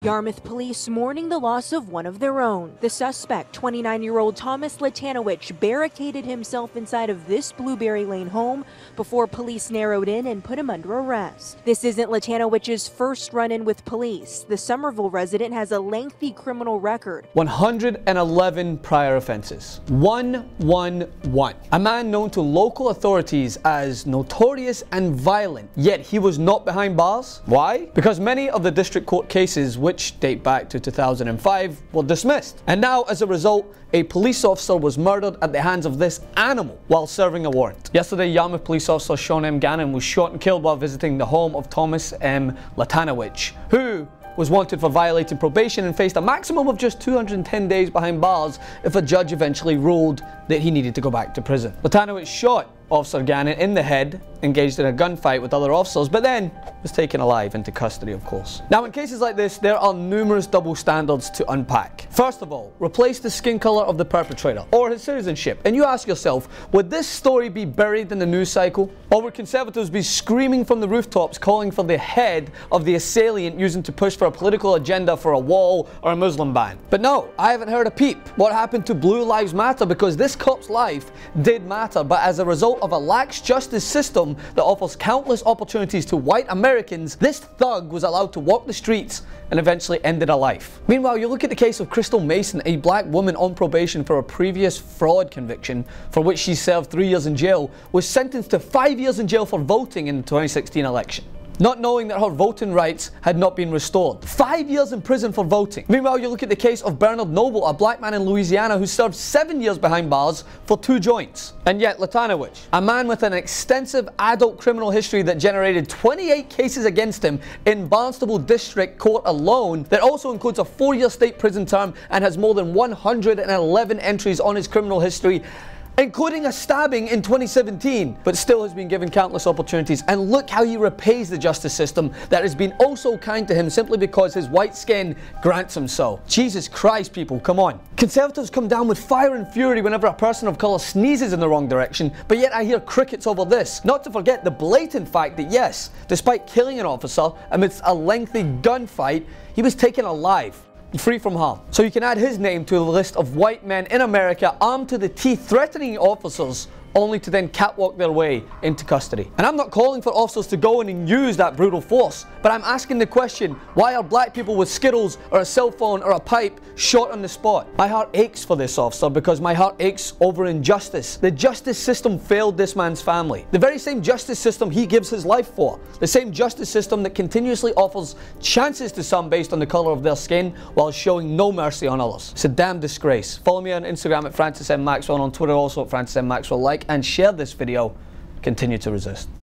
Yarmouth police mourning the loss of one of their own. The suspect, 29-year-old Thomas Latanowicz, barricaded himself inside of this Blueberry Lane home before police narrowed in and put him under arrest. This isn't Latanowicz's first run-in with police. The Somerville resident has a lengthy criminal record. 111 prior offenses. 111. A man known to local authorities as notorious and violent, yet he was not behind bars. Why? Because many of the district court cases, which date back to 2005, were dismissed. And now, as a result, a police officer was murdered at the hands of this animal while serving a warrant. Yesterday, Yarmouth police officer Sean M. Gannon was shot and killed while visiting the home of Thomas M. Latanowicz, who was wanted for violating probation and faced a maximum of just 210 days behind bars if a judge eventually ruled that he needed to go back to prison. Latanowicz shot Officer Gannon in the head, engaged in a gunfight with other officers, but then was taken alive into custody, of course. Now, in cases like this, there are numerous double standards to unpack. First of all, replace the skin color of the perpetrator or his citizenship, and you ask yourself, would this story be buried in the news cycle? Or would conservatives be screaming from the rooftops calling for the head of the assailant using to push for a political agenda for a wall or a Muslim ban? But no, I haven't heard a peep. What happened to Blue Lives Matter? Because this cop's life did matter, but as a result of a lax justice system that offers countless opportunities to white Americans, this thug was allowed to walk the streets and eventually ended a life. Meanwhile, you look at the case of Crystal Mason, a black woman on probation for a previous fraud conviction for which she served 3 years in jail, was sentenced to 5 years in jail for voting in the 2016 election, not knowing that her voting rights had not been restored. 5 years in prison for voting. Meanwhile, you look at the case of Bernard Noble, a black man in Louisiana who served 7 years behind bars for 2 joints. And yet Latanowicz, a man with an extensive adult criminal history that generated 28 cases against him in Barnstable District Court alone, that also includes a 4-year state prison term and has more than 111 entries on his criminal history, including a stabbing in 2017, but still has been given countless opportunities. And look how he repays the justice system that has been oh so kind to him simply because his white skin grants him so. Jesus Christ, people, come on. Conservatives come down with fire and fury whenever a person of colour sneezes in the wrong direction, but yet I hear crickets over this. Not to forget the blatant fact that yes, despite killing an officer amidst a lengthy gunfight, he was taken alive, free from harm. So you can add his name to the list of white men in America armed to the teeth threatening officers only to then catwalk their way into custody. And I'm not calling for officers to go in and use that brutal force, but I'm asking the question, why are black people with Skittles or a cell phone or a pipe shot on the spot? My heart aches for this officer because my heart aches over injustice. The justice system failed this man's family. The very same justice system he gives his life for. The same justice system that continuously offers chances to some based on the colour of their skin while showing no mercy on others. It's a damn disgrace. Follow me on Instagram at Francis M. Maxwell and on Twitter also at Francis M. Maxwell. Like and share this video. Continue to resist.